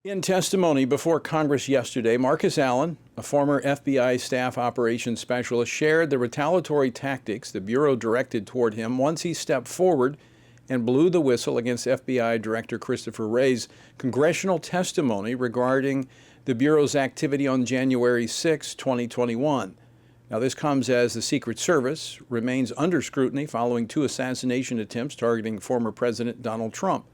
In testimony before Congress yesterday, Marcus Allen, a former FBI staff operations specialist, shared the retaliatory tactics the Bureau directed toward him once he stepped forward and blew the whistle against FBI Director Christopher Wray's congressional testimony regarding the Bureau's activity on January 6, 2021. Now, this comes as the Secret Service remains under scrutiny following 2 assassination attempts targeting former President Donald Trump.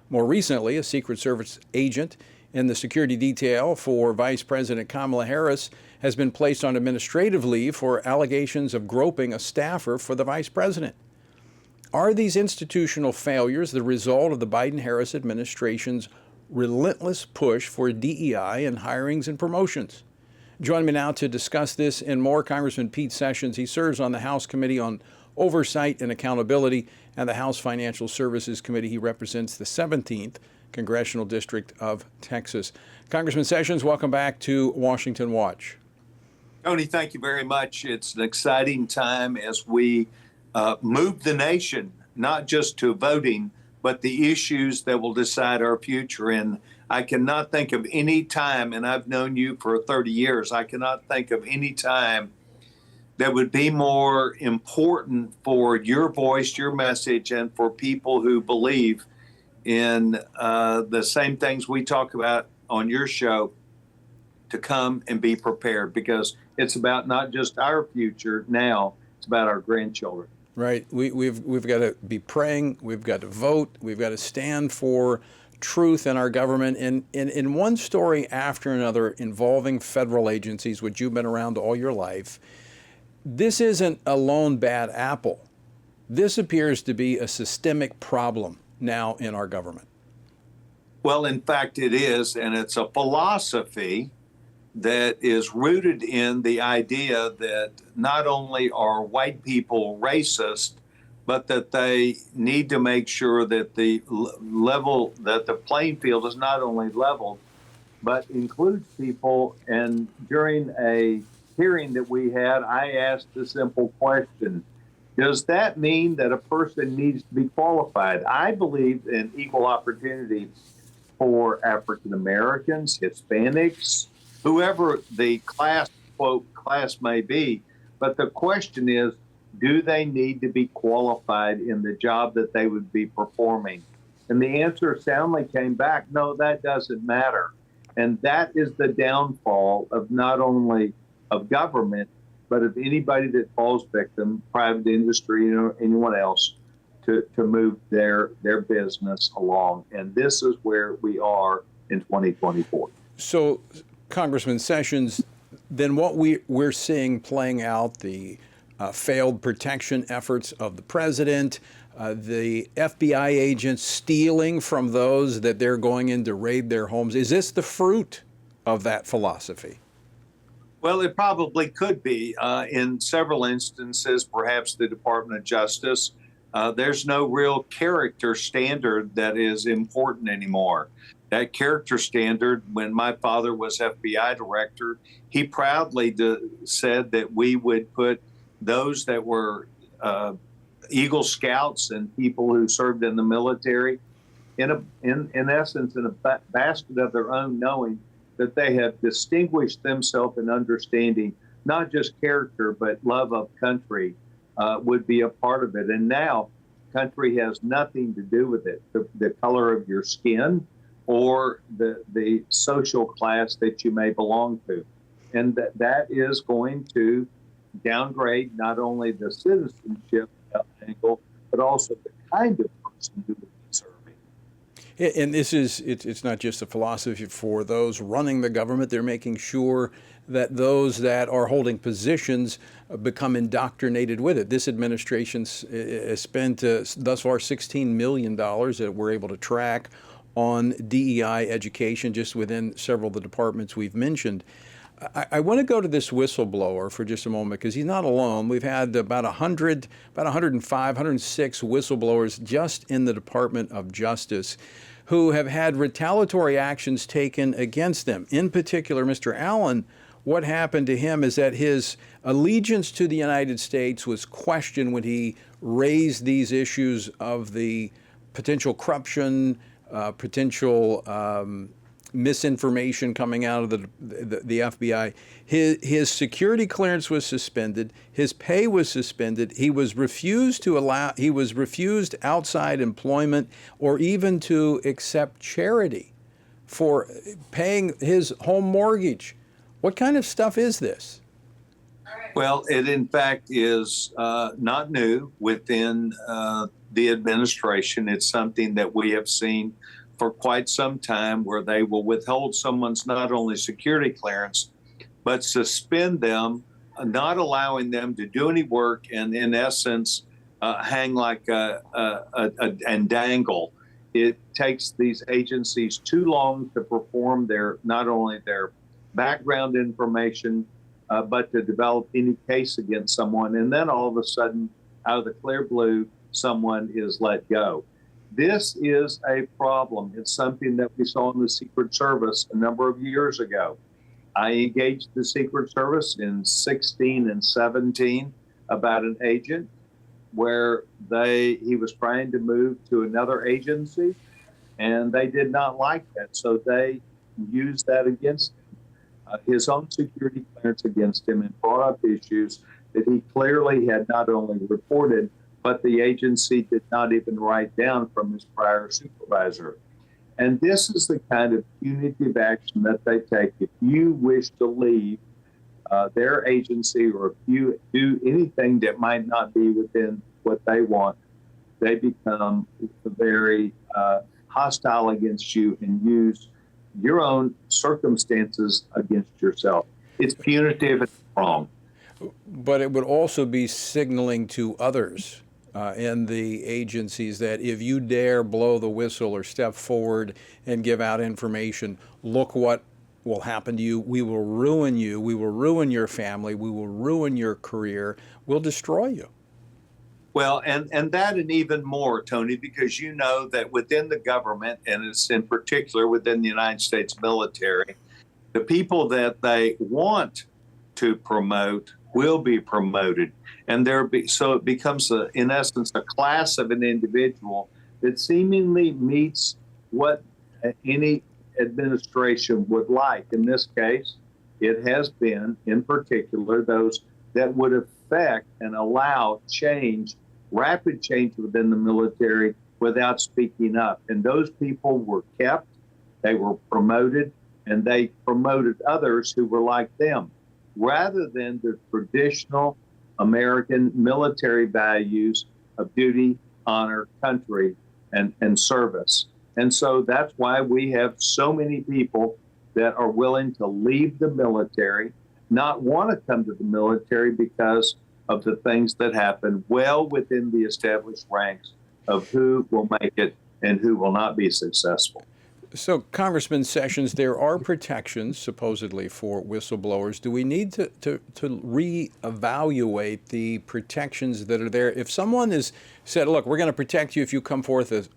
More recently, a Secret Service agent in the security detail for Vice President Kamala Harris has been placed on administrative leave for allegations of groping a staffer for the vice president. Are these institutional failures the result of the Biden-Harris administration's relentless push for DEI in hirings and promotions? Joining me now to discuss this and more, Congressman Pete Sessions. He serves on the House Committee on Oversight and Accountability and the House Financial Services Committee. He represents the 17th Congressional District of Texas. Congressman Sessions, welcome back to Washington Watch. Tony, thank you very much. It's an exciting time as we move the nation, not just to voting, but the issues that will decide our future. And I cannot think of any time, and I've known you for 30 years, I cannot think of any time that would be more important for your voice, your message, and for people who believe in the same things we talk about on your show to come and be prepared, because it's about not just our future now, it's about our grandchildren. Right. We've got to be praying. We've got to vote. We've got to stand for truth in our government. And in one story after another involving federal agencies, which you've been around all your life, this isn't a lone bad apple. This appears to be a systemic problem now in our government. Well, in fact, it is. And it's a philosophy that is rooted in the idea that not only are white people racist, but that they need to make sure that the playing field is not only leveled, but includes people. And during a hearing that we had, I asked a simple question: does that mean that a person needs to be qualified? I believe in equal opportunity for African Americans, Hispanics, whoever the class, quote, class may be. But the question is, do they need to be qualified in the job that they would be performing? And the answer soundly came back, no, that doesn't matter. And that is the downfall of not only of government, but of anybody that falls victim, private industry, or anyone else, to move their business along. And this is where we are in 2024. So, Congressman Sessions, then what we're seeing playing out, the failed protection efforts of the president, the FBI agents stealing from those that they're going in to raid their homes. Is this the fruit of that philosophy? Well, it probably could be. In several instances, perhaps the Department of Justice, there's no real character standard that is important anymore. That character standard, when my father was FBI director, he proudly said that we would put those that were Eagle Scouts and people who served in the military in essence in a basket of their own, knowing that they have distinguished themselves in understanding not just character but love of country would be a part of it. And now country has nothing to do with it, the color of your skin or the social class that you may belong to. And that is going to downgrade not only the citizenship angle, but also the kind of person who would be serving. And this is, it's not just a philosophy for those running the government. They're making sure that those that are holding positions become indoctrinated with it. This administration has spent thus far $16 million that we're able to track on DEI education just within several of the departments we've mentioned. I want to go to this whistleblower for just a moment, because he's not alone. We've had about 105, 106 whistleblowers just in the Department of Justice who have had retaliatory actions taken against them. In particular, Mr. Allen, what happened to him is that his allegiance to the United States was questioned when he raised these issues of the potential corruption, potential misinformation coming out of the FBI. His security clearance was suspended. His pay was suspended. He was refused outside employment or even to accept charity for paying his home mortgage. What kind of stuff is this? Well, it in fact is not new within the administration. It's something that we have seen for quite some time, where they will withhold someone's not only security clearance, but suspend them, not allowing them to do any work, and in essence, hang like and dangle. It takes these agencies too long to perform not only their background information, but to develop any case against someone. And then all of a sudden, out of the clear blue, someone is let go. This is a problem. It's something that we saw in the Secret Service a number of years ago. I engaged the Secret Service in 16 and 17 about an agent where he was trying to move to another agency, and they did not like that. So they used that against him, his own security clearance against him, and brought up issues that he clearly had not only reported, but the agency did not even write down from his prior supervisor. And this is the kind of punitive action that they take. If you wish to leave their agency, or if you do anything that might not be within what they want, they become very hostile against you and use your own circumstances against yourself. It's punitive and wrong. But it would also be signaling to others in the agencies that if you dare blow the whistle or step forward and give out information, look what will happen to you. We will ruin you. We will ruin your family. We will ruin your career. We'll destroy you. Well, and that and even more, Tony, because you know that within the government, and it's in particular within the United States military, the people that they want to promote will be promoted. And so it becomes, in essence, a class of an individual that seemingly meets what any administration would like. In this case, it has been, in particular, those that would affect and allow change, rapid change within the military without speaking up. And those people were kept, they were promoted, and they promoted others who were like them, rather than the traditional American military values of duty, honor, country, and service. And so that's why we have so many people that are willing to leave the military, not want to come to the military because of the things that happen well within the established ranks of who will make it and who will not be successful. So, Congressman Sessions, there are protections supposedly for whistleblowers. Do we need to reevaluate the protections that are there? If someone has said, look, we're going to protect you if you come forth as a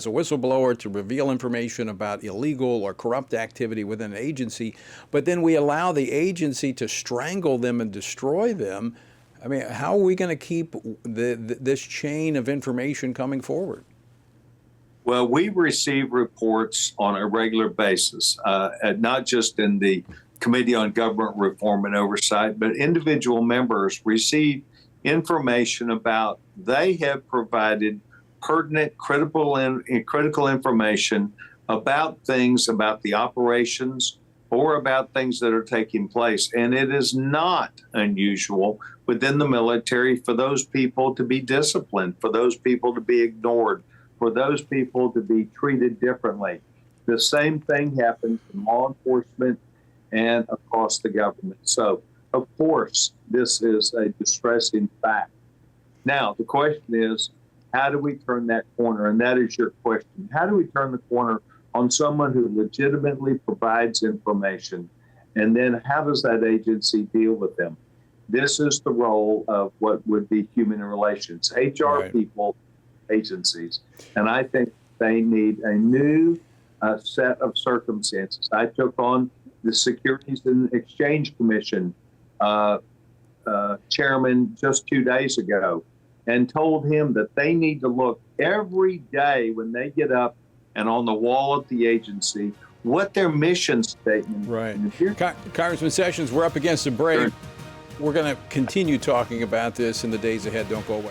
whistleblower to reveal information about illegal or corrupt activity within an agency, but then we allow the agency to strangle them and destroy them, I mean, how are we going to keep this chain of information coming forward? Well, we receive reports on a regular basis, not just in the Committee on Government Reform and Oversight, but individual members receive information about they have provided pertinent, critical information about things, about the operations, or about things that are taking place. And it is not unusual within the military for those people to be disciplined, for those people to be ignored, for those people to be treated differently. The same thing happens in law enforcement and across the government. So, of course, this is a distressing fact. Now, the question is, how do we turn that corner? And that is your question. How do we turn the corner on someone who legitimately provides information? And then how does that agency deal with them? This is the role of what would be human relations, HR Right. people, agencies. And I think they need a new set of circumstances. I took on the Securities and Exchange Commission chairman just 2 days ago and told him that they need to look every day when they get up and on the wall of the agency, what their mission statement is. Right. And if you're Congressman Sessions, we're up against a break. We're going to continue talking about this in the days ahead. Don't go away.